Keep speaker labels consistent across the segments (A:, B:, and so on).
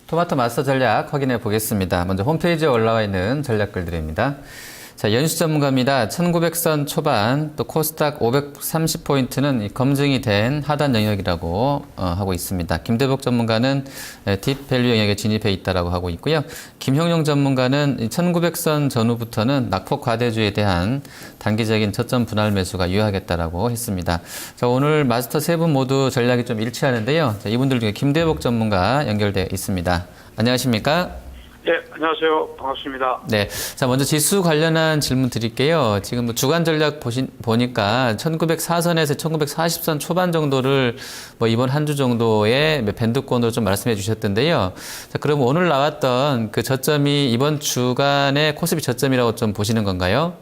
A: 토마토 마스터 전략 확인해 보겠습니다. 먼저 홈페이지에 올라와 있는 전략글들입니다. 자, 연수 전문가입니다. 1900선 초반, 또 코스닥 530포인트는 검증이 된 하단 영역이라고 하고 있습니다. 김대복 전문가는 딥밸류 영역에 진입해 있다라고 하고 있고요. 김형용 전문가는 1900선 전후부터는 낙폭 과대주의에 대한 단기적인 저점 분할 매수가 유효하겠다라고 했습니다. 자, 오늘 마스터 세 분 모두 전략이 좀 일치하는데요. 자, 이분들 중에 김대복 전문가 연결되어 있습니다. 안녕하십니까?
B: 네, 안녕하세요. 반갑습니다.
A: 네. 자, 먼저 지수 관련한 질문 드릴게요. 지금 뭐 주간 전략 보니까 1904선에서 1940선 초반 정도를 뭐 이번 한 주 정도의 밴드권으로 좀 말씀해 주셨던데요. 자, 그럼 오늘 나왔던 그 저점이 이번 주간의 코스피 저점이라고 좀 보시는 건가요?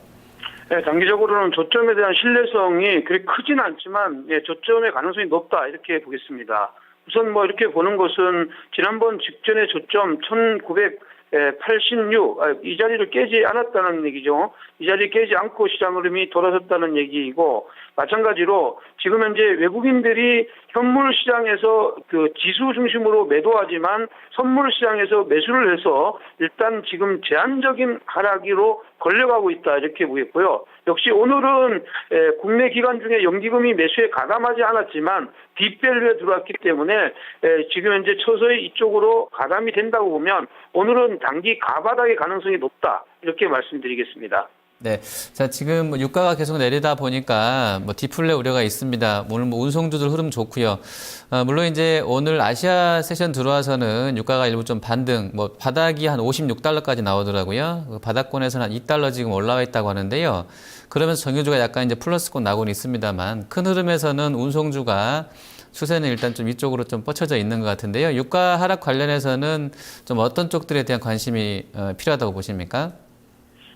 B: 네, 단기적으로는 저점에 대한 신뢰성이 그렇게 크진 않지만, 예, 저점의 가능성이 높다, 이렇게 보겠습니다. 우선 뭐 이렇게 보는 것은 지난번 직전의 저점 1986, 이 자리를 깨지 않았다는 얘기죠. 이 자리 깨지 않고 시장 흐름이 돌아섰다는 얘기이고, 마찬가지로 지금 현재 외국인들이 현물 시장에서 그 지수 중심으로 매도하지만 선물 시장에서 매수를 해서 일단 지금 제한적인 하락으로 걸려가고 있다, 이렇게 보겠고요. 역시 오늘은 국내 기관 중에 연기금이 매수에 가담하지 않았지만 딥밸류에 들어왔기 때문에 지금 현재 서서히 이쪽으로 가담이 된다고 보면 오늘은 단기 가바닥의 가능성이 높다, 이렇게 말씀드리겠습니다.
A: 네. 자, 지금 뭐 유가가 계속 내리다 보니까 뭐 디플레 우려가 있습니다. 오늘 뭐 운송주들 흐름 좋고요. 물론 이제 오늘 아시아 세션 들어와서는 유가가 일부 좀 반등, 뭐 바닥이 한 $56까지 나오더라고요. 그 바닥권에서는 한 $2 지금 올라와 있다고 하는데요. 그러면서 정유주가 약간 이제 플러스권 나고는 있습니다만 큰 흐름에서는 운송주가 추세는 일단 좀 이쪽으로 좀 뻗쳐져 있는 것 같은데요. 유가 하락 관련해서는 좀 어떤 쪽들에 대한 관심이 필요하다고 보십니까?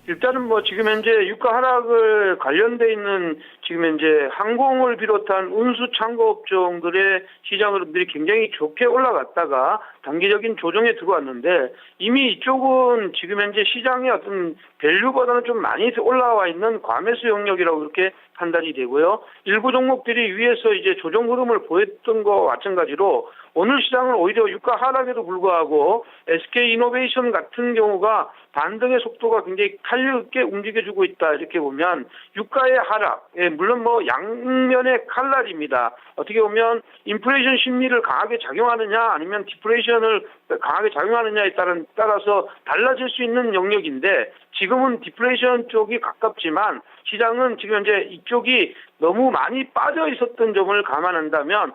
B: 일단은 뭐 지금 현재 유가 하락을 관련돼 있는 지금 현재 항공을 비롯한 운수 창고 업종들의 시장 흐름들이 굉장히 좋게 올라갔다가 단기적인 조정에 들어왔는데 이미 이쪽은 지금 현재 시장의 어떤 밸류보다는 좀 많이 올라와 있는 과매수 영역이라고 그렇게 판단이 되고요. 일부 종목들이 위에서 이제 조정 흐름을 보였던 것과 마찬가지로 오늘 시장은 오히려 유가 하락에도 불구하고 SK이노베이션 같은 경우가 반등의 속도가 굉장히 탄력 있게 움직여주고 있다, 이렇게 보면 유가의 하락, 물론 뭐 양면의 칼날입니다. 어떻게 보면 인플레이션 심리를 강하게 작용하느냐 아니면 디플레이션을 강하게 작용하느냐에 따라서 달라질 수 있는 영역인데 지금은 디플레이션 쪽이 가깝지만 시장은 지금 현재 이쪽이 너무 많이 빠져 있었던 점을 감안한다면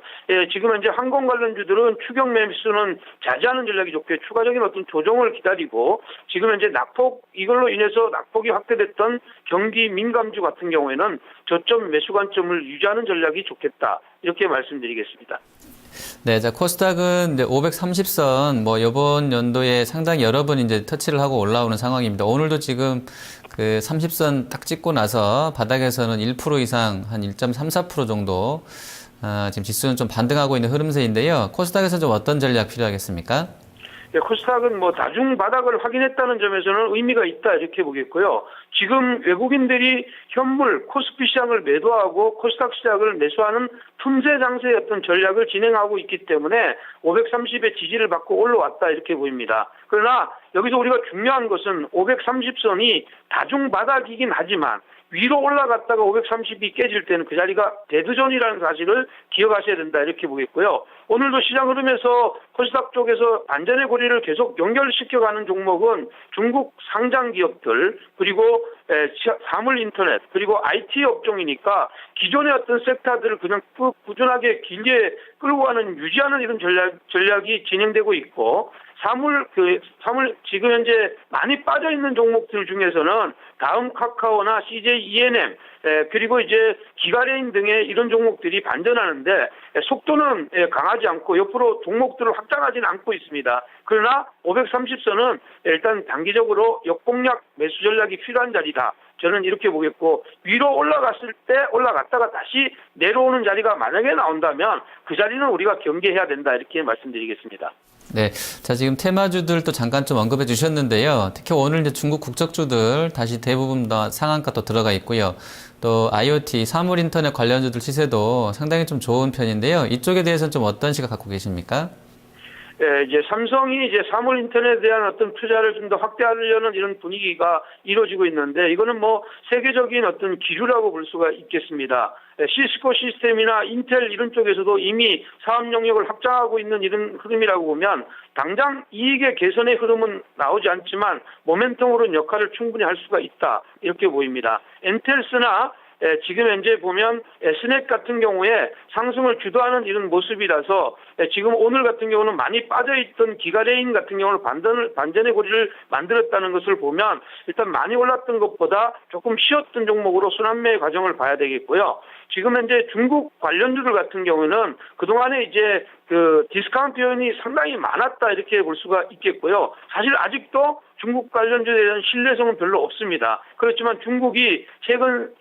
B: 지금 현재 항공 관련주들은 추격 매수는 자제하는 전략이 좋게 추가적인 어떤 조정을 기다리고 지금 현재 낙폭 이걸로 인해서 낙폭이 확대됐던 경기 민감주 같은 경우에는 저점 매수 관점을 유지하는 전략이 좋겠다, 이렇게 말씀드리겠습니다.
A: 네, 자, 코스닥은 이제 530선, 뭐, 요번 연도에 상당히 여러 번 이제 터치를 하고 올라오는 상황입니다. 오늘도 지금 그 30선 딱 찍고 나서 바닥에서는 1% 이상, 한 1.34% 정도, 지금 지수는 좀 반등하고 있는 흐름세인데요. 코스닥에서 좀 어떤 전략 필요하겠습니까?
B: 네, 코스닥은 뭐 다중 바닥을 확인했다는 점에서는 의미가 있다, 이렇게 보겠고요. 지금 외국인들이 현물 코스피 시장을 매도하고 코스닥 시장을 매수하는 틈새 장세의 어떤 전략을 진행하고 있기 때문에 530의 지지를 받고 올라왔다, 이렇게 보입니다. 그러나 여기서 우리가 중요한 것은 530선이 다중 바닥이긴 하지만 위로 올라갔다가 530이 깨질 때는 그 자리가 데드존이라는 사실을 기억하셔야 된다, 이렇게 보겠고요. 오늘도 시장 흐름에서 코스닥 쪽에서 반전의 고리를 계속 연결시켜가는 종목은 중국 상장 기업들, 그리고 사물 인터넷, 그리고 IT 업종이니까 기존의 어떤 섹터들을 그냥 꾸준하게 길게 끌고 가는, 유지하는 이런 전략이 진행되고 있고, 사물 지금 현재 많이 빠져 있는 종목들 중에서는 다음 카카오나 CJ ENM, 그리고 이제 기가레인 등의 이런 종목들이 반전하는데 속도는 강하지 않고 옆으로 종목들을 확장하지는 않고 있습니다. 그러나 530선은 일단 단기적으로 역공략 매수 전략이 필요한 자리다, 저는 이렇게 보겠고, 위로 올라갔을 때 올라갔다가 다시 내려오는 자리가 만약에 나온다면 그 자리는 우리가 경계해야 된다, 이렇게 말씀드리겠습니다.
A: 네. 자, 지금 테마주들도 잠깐 좀 언급해 주셨는데요. 특히 오늘 이제 중국 국적주들 다시 대부분 다 상한가 또 들어가 있고요. 또 IoT, 사물 인터넷 관련주들 시세도 상당히 좀 좋은 편인데요. 이쪽에 대해서는 좀 어떤 시각 갖고 계십니까?
B: 이제 삼성이 이제 사물 인터넷에 대한 어떤 투자를 좀 더 확대하려는 이런 분위기가 이루어지고 있는데 이거는 뭐 세계적인 어떤 기류라고 볼 수가 있겠습니다. 시스코 시스템이나 인텔 이런 쪽에서도 이미 사업 영역을 확장하고 있는 이런 흐름이라고 보면 당장 이익의 개선의 흐름은 나오지 않지만 모멘텀으로는 역할을 충분히 할 수가 있다 이렇게 보입니다. 엔텔스나 지금 현재 보면 스낵 같은 경우에 상승을 주도하는 이런 모습이라서 지금 오늘 같은 경우는 많이 빠져있던 기가레인 같은 경우는 반전의 고리를 만들었다는 것을 보면 일단 많이 올랐던 것보다 조금 쉬었던 종목으로 순환매 과정을 봐야 되겠고요. 지금 현재 중국 관련주들 같은 경우는 그동안에 이제 그 디스카운트 요인이 상당히 많았다 이렇게 볼 수가 있겠고요. 사실 아직도 중국 관련주에 대한 신뢰성은 별로 없습니다. 그렇지만 중국이 최근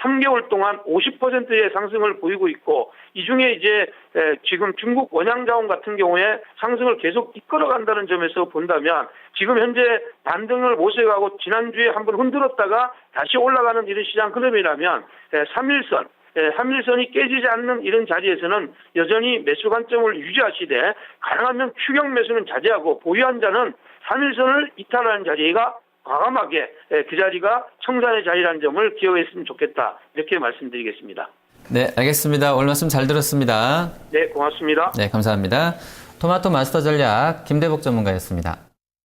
B: 3개월 동안 50%의 상승을 보이고 있고 이 중에 이제 지금 중국 원양자원 같은 경우에 상승을 계속 이끌어간다는 점에서 본다면 지금 현재 반등을 모색하고 지난주에 한번 흔들었다가 다시 올라가는 이런 시장 흐름이라면 3일선 한일선이 깨지지 않는 이런 자리에서는 여전히 매수 관점을 유지하시되 가능하면 추격 매수는 자제하고 보유한 자는 3일선을 이탈하는 자리가 과감하게 그 자리가 청산의 자리라는 점을 기억했으면 좋겠다 이렇게 말씀드리겠습니다.
A: 네, 알겠습니다. 오늘 말씀 잘 들었습니다.
B: 네, 고맙습니다.
A: 네, 감사합니다. 토마토 마스터 전략 김대복 전문가였습니다.